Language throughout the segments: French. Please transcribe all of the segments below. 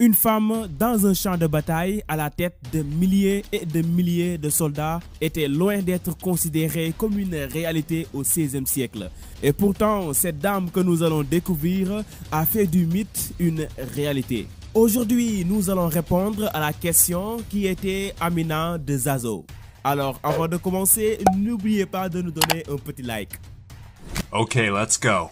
Une femme dans un champ de bataille à la tête de milliers et de milliers de soldats était loin d'être considérée comme une réalité au XVIe siècle. Et pourtant, cette dame que nous allons découvrir a fait du mythe une réalité. Aujourd'hui, nous allons répondre à la question qui était Amina de Zazo. Alors, avant de commencer, n'oubliez pas de nous donner un petit like. Okay, let's go.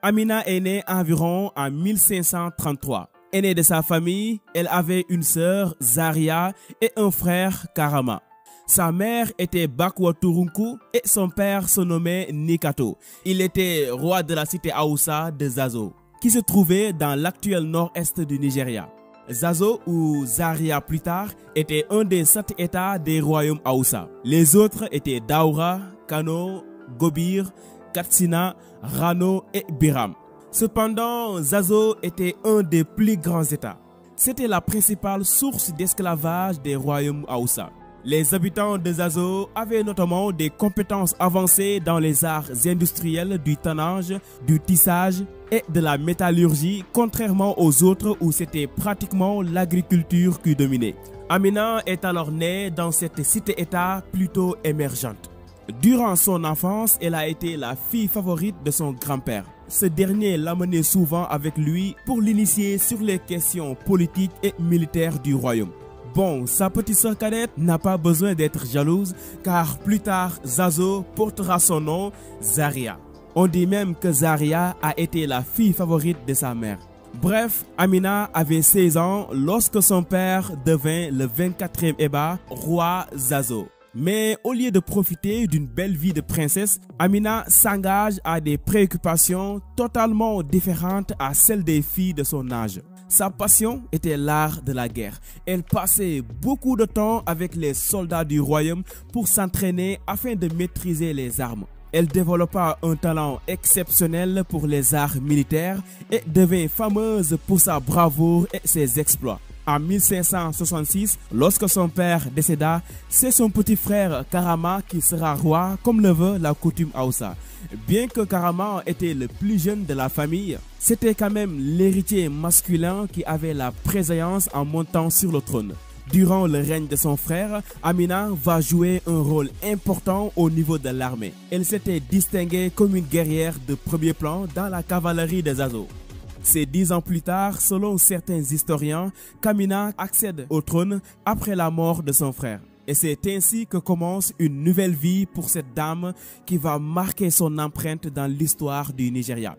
Amina est née environ en 1533. Aînée de sa famille, elle avait une sœur, Zaria, et un frère, Karama. Sa mère était Bakwa Turunku et son père se nommait Nikato. Il était roi de la cité Hausa de Zazo, qui se trouvait dans l'actuel nord-est du Nigeria. Zazo, ou Zaria plus tard, était un des 7 États des royaumes Hausa. Les autres étaient Daura, Kano, Gobir, Katsina, Rano et Biram. Cependant, Zazo était un des plus grands États. C'était la principale source d'esclavage des royaumes Hausa. Les habitants de Zazo avaient notamment des compétences avancées dans les arts industriels du tannage, du tissage et de la métallurgie, contrairement aux autres où c'était pratiquement l'agriculture qui dominait. Amina est alors née dans cette cité-État plutôt émergente. Durant son enfance, elle a été la fille favorite de son grand-père. Ce dernier l'amenait souvent avec lui pour l'initier sur les questions politiques et militaires du royaume. Bon, sa petite sœur cadette n'a pas besoin d'être jalouse car plus tard, Zazo portera son nom, Zaria. On dit même que Zaria a été la fille favorite de sa mère. Bref, Amina avait 16 ans lorsque son père devint le 24e Eba, roi Zazo. Mais au lieu de profiter d'une belle vie de princesse, Amina s'engage à des préoccupations totalement différentes à celles des filles de son âge. Sa passion était l'art de la guerre. Elle passait beaucoup de temps avec les soldats du royaume pour s'entraîner afin de maîtriser les armes. Elle développa un talent exceptionnel pour les arts militaires et devint fameuse pour sa bravoure et ses exploits. En 1566, lorsque son père décéda, c'est son petit frère Karama qui sera roi comme le veut la coutume Hausa. Bien que Karama était le plus jeune de la famille, c'était quand même l'héritier masculin qui avait la préséance en montant sur le trône. Durant le règne de son frère, Amina va jouer un rôle important au niveau de l'armée. Elle s'était distinguée comme une guerrière de premier plan dans la cavalerie des Zazo. C'est 10 ans plus tard, selon certains historiens, qu'Amina accède au trône après la mort de son frère. Et c'est ainsi que commence une nouvelle vie pour cette dame qui va marquer son empreinte dans l'histoire du Nigeria.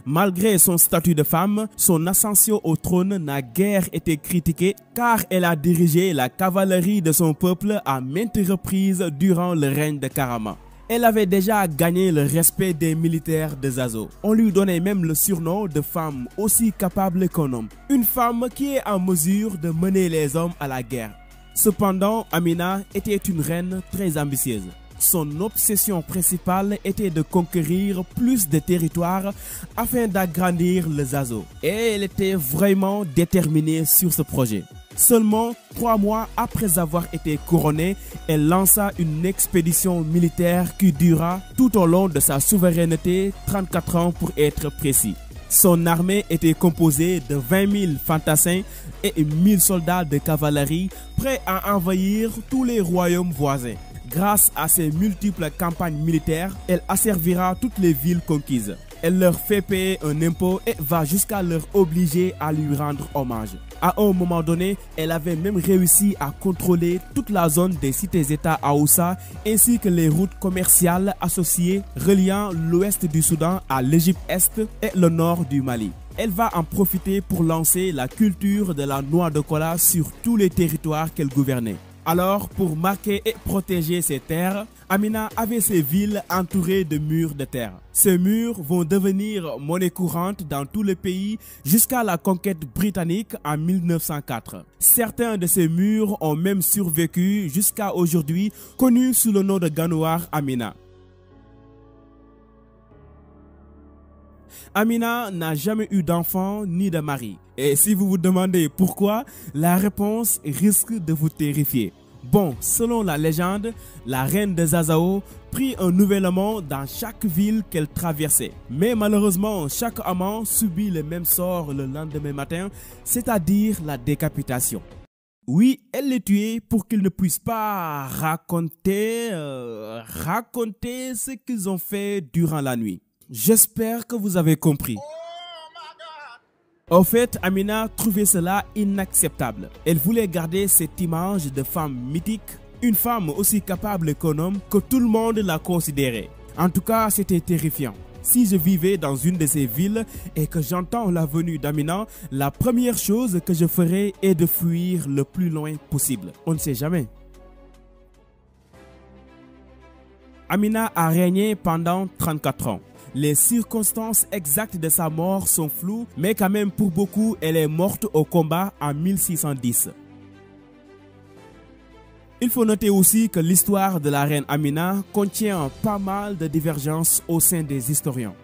Malgré son statut de femme, son ascension au trône n'a guère été critiquée car elle a dirigé la cavalerie de son peuple à maintes reprises durant le règne de Karama. Elle avait déjà gagné le respect des militaires de Zazo. On lui donnait même le surnom de femme aussi capable qu'un homme. Une femme qui est en mesure de mener les hommes à la guerre. Cependant, Amina était une reine très ambitieuse. Son obsession principale était de conquérir plus de territoires afin d'agrandir le Zazo. Et elle était vraiment déterminée sur ce projet. Seulement 3 mois après avoir été couronnée, elle lança une expédition militaire qui dura tout au long de sa souveraineté, 34 ans pour être précis. Son armée était composée de 20 000 fantassins et 1000 soldats de cavalerie prêts à envahir tous les royaumes voisins. Grâce à ses multiples campagnes militaires, elle asservira toutes les villes conquises. Elle leur fait payer un impôt et va jusqu'à leur obliger à lui rendre hommage. À un moment donné, elle avait même réussi à contrôler toute la zone des cités-États Hausa ainsi que les routes commerciales associées reliant l'ouest du Soudan à l'Égypte-Est et le nord du Mali. Elle va en profiter pour lancer la culture de la noix de cola sur tous les territoires qu'elle gouvernait. Alors, pour marquer et protéger ses terres, Amina avait ses villes entourées de murs de terre. Ces murs vont devenir monnaie courante dans tout le pays jusqu'à la conquête britannique en 1904. Certains de ces murs ont même survécu jusqu'à aujourd'hui, connus sous le nom de Ganoir Amina. Amina n'a jamais eu d'enfant ni de mari. Et si vous vous demandez pourquoi, la réponse risque de vous terrifier. Bon, selon la légende, la reine de Zazao prit un nouvel amant dans chaque ville qu'elle traversait. Mais malheureusement, chaque amant subit le même sort le lendemain matin, c'est-à-dire la décapitation. Oui, elle les tuait pour qu'ils ne puissent pas raconter ce qu'ils ont fait durant la nuit. J'espère que vous avez compris. En fait, Amina trouvait cela inacceptable. Elle voulait garder cette image de femme mythique, une femme aussi capable qu'un homme, que tout le monde la considérait. En tout cas, c'était terrifiant. Si je vivais dans une de ces villes et que j'entends la venue d'Amina, la première chose que je ferais est de fuir le plus loin possible. On ne sait jamais. Amina a régné pendant 34 ans. Les circonstances exactes de sa mort sont floues, mais quand même pour beaucoup, elle est morte au combat en 1610. Il faut noter aussi que l'histoire de la reine Amina contient pas mal de divergences au sein des historiens.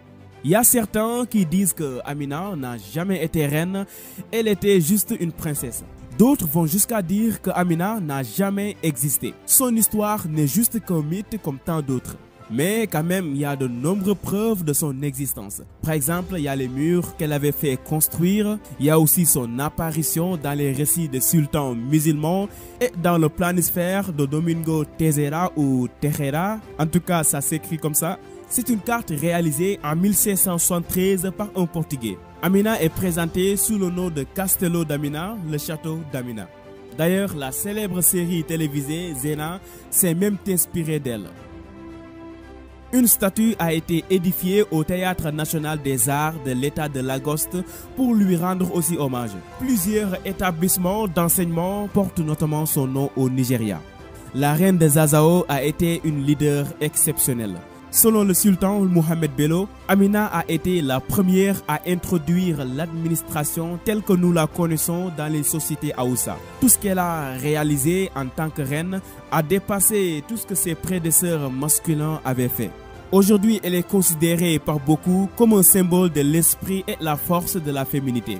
Il y a certains qui disent que Amina n'a jamais été reine, elle était juste une princesse. D'autres vont jusqu'à dire que Amina n'a jamais existé. Son histoire n'est juste qu'un mythe comme tant d'autres. Mais quand même, il y a de nombreuses preuves de son existence. Par exemple, il y a les murs qu'elle avait fait construire. Il y a aussi son apparition dans les récits des sultans musulmans et dans le planisphère de Domingo Teixeira ou Teixeira. En tout cas, ça s'écrit comme ça. C'est une carte réalisée en 1773 par un Portugais. Amina est présentée sous le nom de Castelo d'Amina, le château d'Amina. D'ailleurs, la célèbre série télévisée Zena s'est même inspirée d'elle. Une statue a été édifiée au Théâtre national des arts de l'État de Lagos pour lui rendre aussi hommage. Plusieurs établissements d'enseignement portent notamment son nom au Nigeria. La reine de Zazao a été une leader exceptionnelle. Selon le sultan Mohamed Bello, Amina a été la première à introduire l'administration telle que nous la connaissons dans les sociétés Haoussa. Tout ce qu'elle a réalisé en tant que reine a dépassé tout ce que ses prédécesseurs masculins avaient fait. Aujourd'hui, elle est considérée par beaucoup comme un symbole de l'esprit et la force de la féminité.